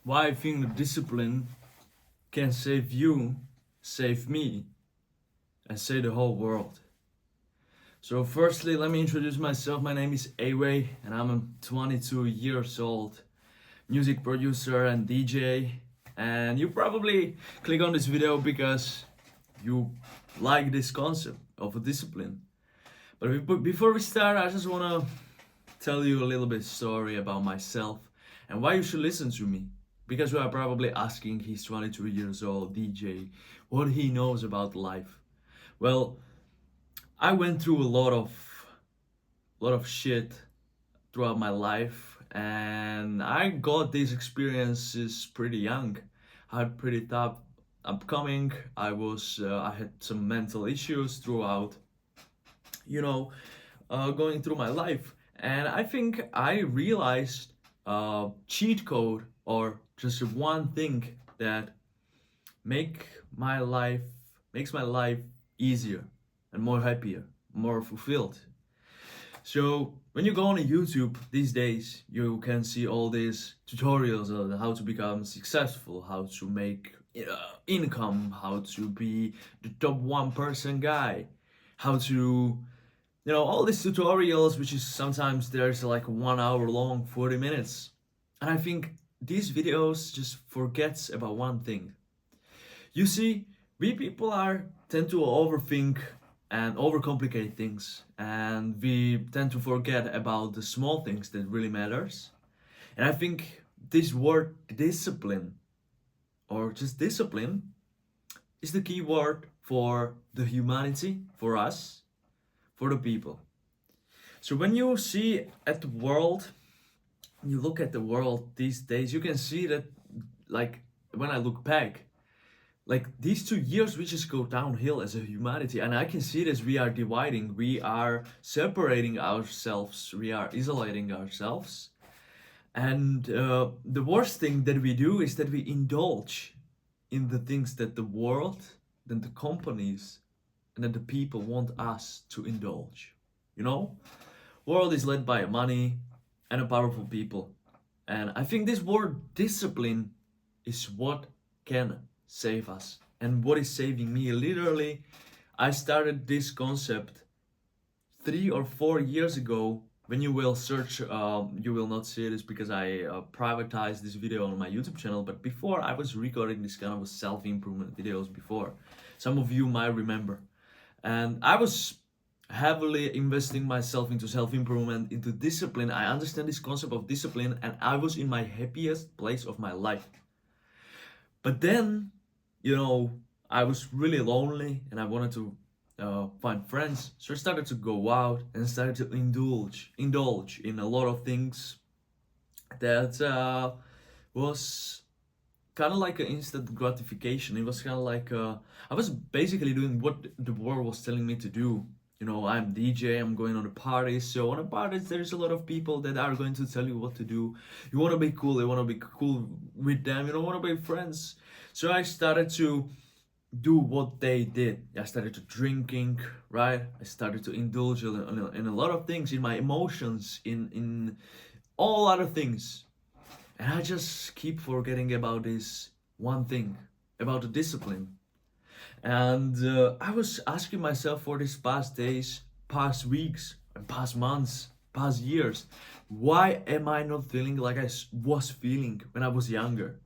why I think discipline can save you, save me, and save the whole world. So firstly, let me introduce myself. My name is A.way and I'm 22 years old, music producer and DJ. And you probably click on this video because you like this concept of a discipline. But before we start, I just want to tell you a little bit story about myself and why you should listen to me. Because you are probably asking, he's 22 years old, DJ, what he knows about life. Well, I went through a lot of shit throughout my life, and I got these experiences pretty young. I had pretty tough upcoming. I had some mental issues throughout, going through my life, and I think I realized cheat code or just one thing that make my life makes my life easier and more happier, more fulfilled. So when you go on YouTube these days, you can see all these tutorials on how to become successful, how to make income, how to be the top 1% guy, how to all these tutorials, which is sometimes there's like 1 hour long, 40 minutes. And I think these videos just forgets about one thing. You see, we people tend to overthink and overcomplicate things, and we tend to forget about the small things that really matters. And I think this word discipline, or just discipline, is the key word for the humanity, for us, for the people. So when you see at the world, you look at the world these days, you can see that, like, when I look back, like these 2 years we just go downhill as a humanity, and I can see this. We are dividing, we are separating ourselves, we are isolating ourselves. And the worst thing that we do is that we indulge in the things that the world, then the companies, and then the people want us to indulge. World is led by money and a powerful people, and I think this word discipline is what can save us, and what is saving me. Literally, I started this concept 3 or 4 years ago. When you will search, you will not see this because I privatized this video on my YouTube channel, but before I was recording this kind of self-improvement videos before. Some of you might remember. And I was heavily investing myself into self-improvement, into discipline. I understand this concept of discipline, and I was in my happiest place of my life. But then, I was really lonely and I wanted to find friends. So I started to go out and started to indulge in a lot of things that was kind of like an instant gratification. It was kind of like I was basically doing what the world was telling me to do. I'm DJ, I'm going on the parties. So on the parties, there's a lot of people that are going to tell you what to do. You want to be cool, you want to be cool with them, you don't want to be friends. So I started to do what they did. I started to drinking, right? I started to indulge in a lot of things, in my emotions, in all other things. And I just keep forgetting about this one thing, about the discipline. And I was asking myself for these past days, past weeks, past months, past years, why am I not feeling like I was feeling when I was younger?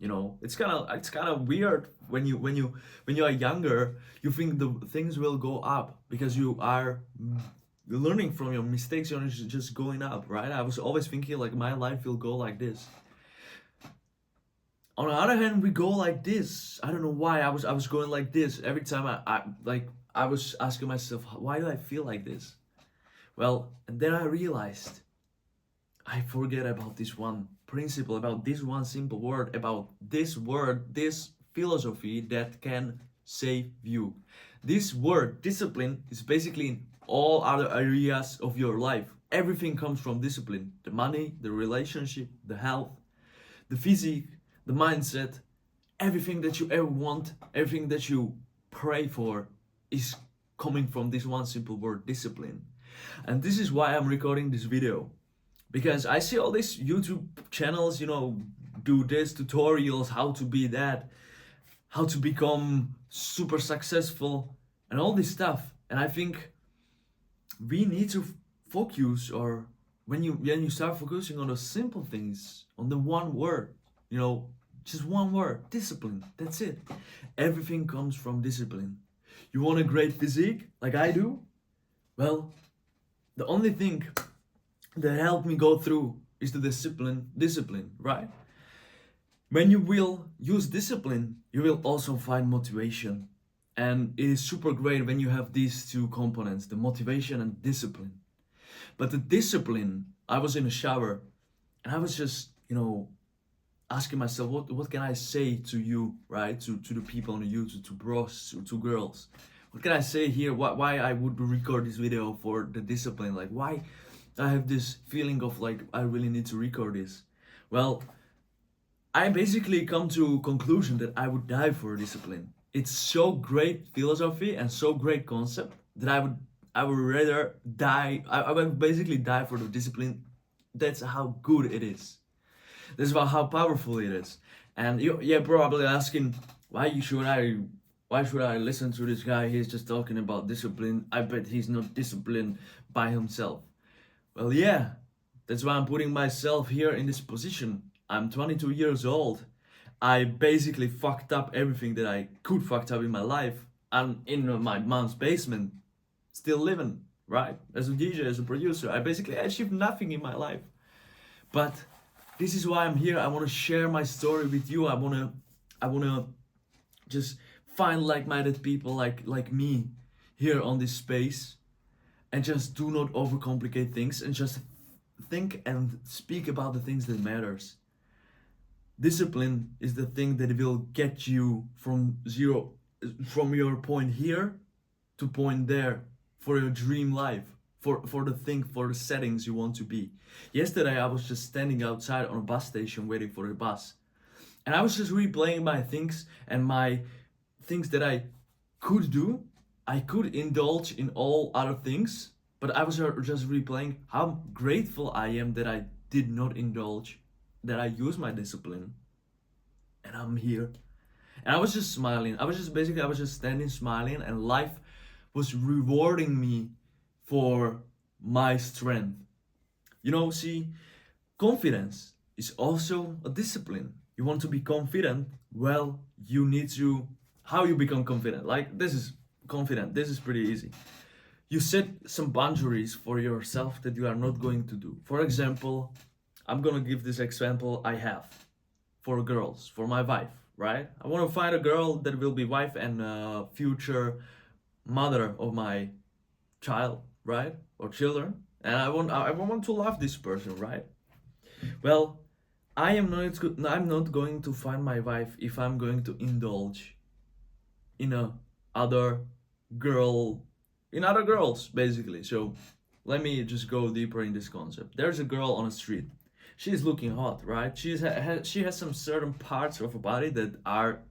It's kind of weird when you are younger. You think the things will go up because you're learning from your mistakes. You're just going up, right? I was always thinking like my life will go like this. On the other hand, we go like this. I don't know why I was going like this every time. I was asking myself, why do I feel like this? Well, and then I realized I forget about this one principle, about this one simple word, about this word, this philosophy that can save you. This word, discipline, is basically in all other areas of your life. Everything comes from discipline. The money, the relationship, the health, the physique, the mindset, everything that you ever want, everything that you pray for is coming from this one simple word, discipline. And this is why I'm recording this video. Because I see all these YouTube channels, do this, tutorials, how to be that, how to become super successful, and all this stuff. And I think we need to focus, or when you start focusing on the simple things, on the one word, you know, just one word, discipline. That's it. Everything comes from discipline. You want a great physique, like I do? Well, the only thing that helped me go through is the discipline, right? When you will use discipline, you will also find motivation. And it is super great when you have these two components, the motivation and discipline. But the discipline, I was in a shower and I was just, asking myself, what can I say to you, right? To the people on the YouTube, to bros, to girls. What can I say here? Why I would record this video for the discipline? Like, why I have this feeling of like, I really need to record this. Well, I basically come to a conclusion that I would die for discipline. It's so great philosophy and so great concept that I would rather die. I would basically die for the discipline. That's how good it is. That's about how powerful it is. And you're probably asking, why should I listen to this guy? He's just talking about discipline. I bet he's not disciplined by himself. Well, yeah, that's why I'm putting myself here in this position. I'm 22 years old. I basically fucked up everything that I could fuck up in my life. I'm in my mom's basement, still living, right? As a DJ, as a producer. I basically achieved nothing in my life. But this is why I'm here. I want to share my story with you. I want to just find like-minded people like me here on this space, and just do not overcomplicate things and just think and speak about the things that matters. Discipline is the thing that will get you from your point here to point there for your dream life, for the settings you want to be. Yesterday I was just standing outside on a bus station waiting for a bus, and I was just replaying my things and my things that I could do. I could indulge in all other things, but I was just replaying how grateful I am that I did not indulge, that I used my discipline, and I'm here. And I was just smiling. I was just standing smiling, and life was rewarding me for my strength. See, confidence is also a discipline. You want to be confident? Well, you need to. How you become confident? Like, this is confident. This is pretty easy. You set some boundaries for yourself that you are not going to do. For example, I'm gonna give this example I have for girls, for my wife, right? I want to find a girl that will be wife and future mother of my child, right? Or children. And I want to love this person, right? Well, I'm not going to find my wife if I'm going to indulge in other girls, basically. So let me just go deeper in this concept. There's a girl on the street. She's looking hot, right? She has some certain parts of her body that are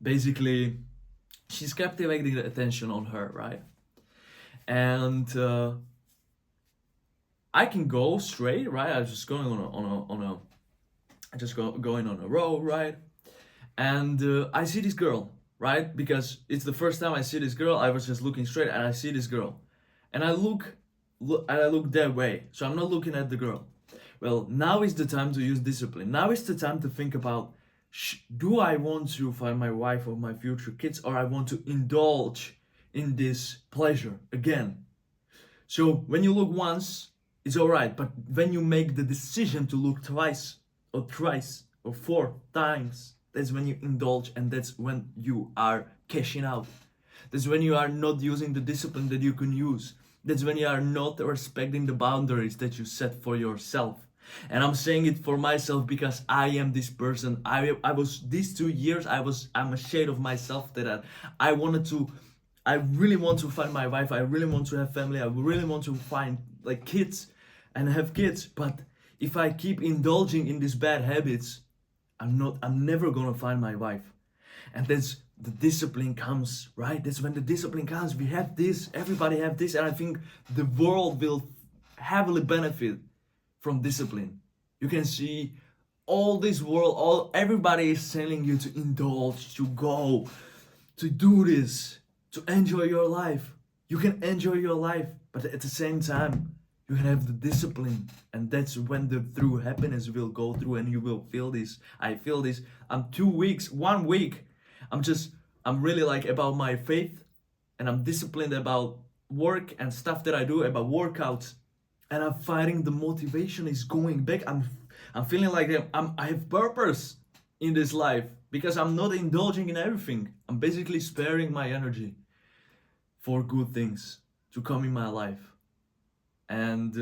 basically, she's captivating the attention on her, right? And I can go straight, right? I was just going going on a row, right? And I see this girl, right? Because it's the first time I see this girl. I was just looking straight, and I see this girl, and I look that way. So I'm not looking at the girl. Well, now is the time to use discipline. Now is the time to think about, do I want to find my wife or my future kids, or I want to indulge in this pleasure again? So when you look once, it's all right. But when you make the decision to look twice or thrice or 4 times, that's when you indulge, and that's when you are cashing out. That's when you are not using the discipline that you can use. That's when you are not respecting the boundaries that you set for yourself. And I'm saying it for myself because I am this person. I was these 2 years. I'm ashamed of myself that I really want to find my wife. I really want to have family. I really want to find like kids and have kids. But if I keep indulging in these bad habits, I'm never gonna find my wife. And that's the discipline comes, right? That's when the discipline comes. We have this, everybody have this, and I think the world will heavily benefit from discipline. You can see all this world, everybody is telling you to indulge, to go, to do this, to enjoy your life. You can enjoy your life, but at the same time, you can have the discipline, and that's when the true happiness will go through, and you will feel this. I feel this. I'm 2 weeks, 1 week. I'm really like about my faith, and I'm disciplined about work and stuff that I do, about workouts, and I'm finding the motivation is going back. I'm feeling like I have purpose in this life because I'm not indulging in everything. I'm basically sparing my energy for good things to come in my life. And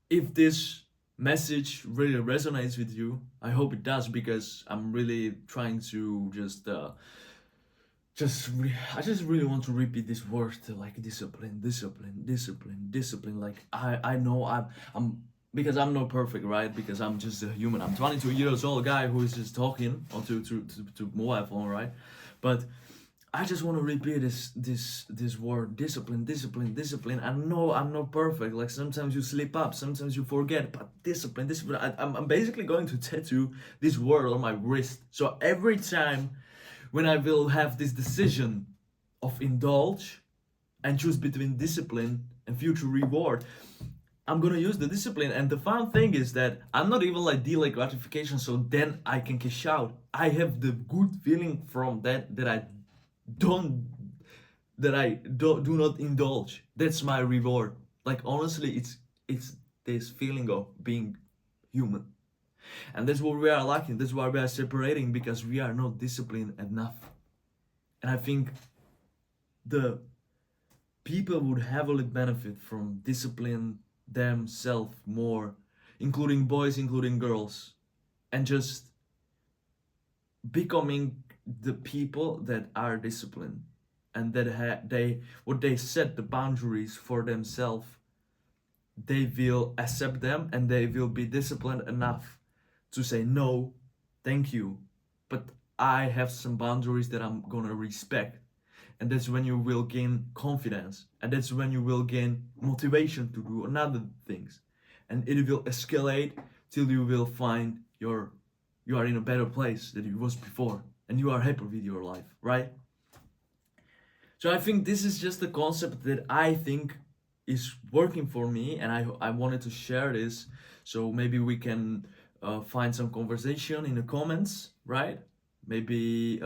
if this message really resonates with you, I hope it does, because I'm really trying to I just really want to repeat this word, like discipline. Like I know I'm because I'm not perfect, right? Because I'm just a human. I'm 22 years old guy who is just talking to mobile phone, right? But I just want to repeat this word, discipline. I know I'm not perfect. Like sometimes you slip up, sometimes you forget, but discipline. I'm basically going to tattoo this word on my wrist. So every time when I will have this decision of indulge and choose between discipline and future reward, I'm gonna use the discipline. And the fun thing is that I'm not even like delayed gratification, so then I can cash out. I have the good feeling from that I don't do not indulge. That's my reward. Like honestly, it's this feeling of being human. And that's what we are lacking. That's why we are separating, because we are not disciplined enough. And I think the people would heavily benefit from discipline themselves more, including boys, including girls, and just becoming the people that are disciplined, and that they set the boundaries for themselves. They will accept them, and they will be disciplined enough to say no, thank you, but I have some boundaries that I'm gonna respect. And that's when you will gain confidence, and that's when you will gain motivation to do another things, and it will escalate till you will find you are in a better place than you was before, and you are happy with your life, right? So I think this is just the concept that I think is working for me, and I wanted to share this, so maybe we can find some conversation in the comments, right? Maybe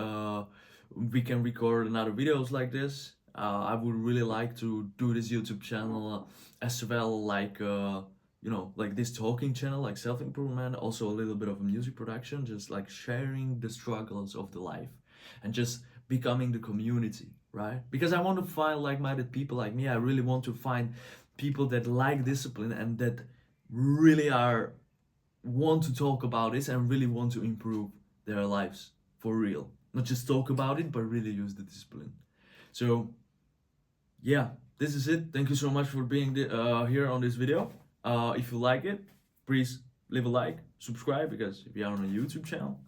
we can record another videos like this. I would really like to do this YouTube channel as well, like like this talking channel, like self-improvement, also a little bit of music production, just like sharing the struggles of the life and just becoming the community, right? Because I want to find like-minded people like me. I really want to find people that like discipline and that really want to talk about this and really want to improve their lives for real. Not just talk about it, but really use the discipline. So yeah, this is it. Thank you so much for being here on this video. If you like it, please leave a like, subscribe, because we are on a YouTube channel.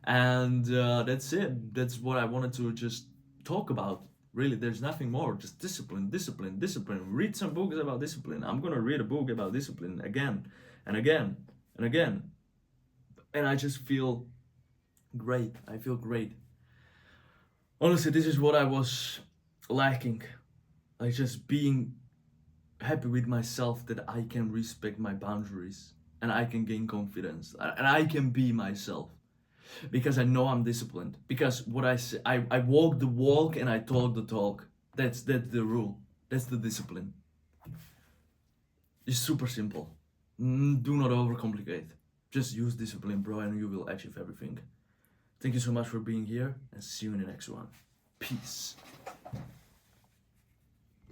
And that's it. That's what I wanted to just talk about. Really, there's nothing more. Just discipline. Read some books about discipline. I'm gonna read a book about discipline again and again and again. And I just feel great. I feel great. Honestly, this is what I was lacking. Like just being happy with myself, that I can respect my boundaries and I can gain confidence and I can be myself, because I know I'm disciplined. Because what I say, I walk the walk and I talk the talk. That's the rule. That's the discipline. It's super simple. Do not overcomplicate. Just use discipline, bro, and you will achieve everything. Thank you so much for being here, and see you in the next one. Peace.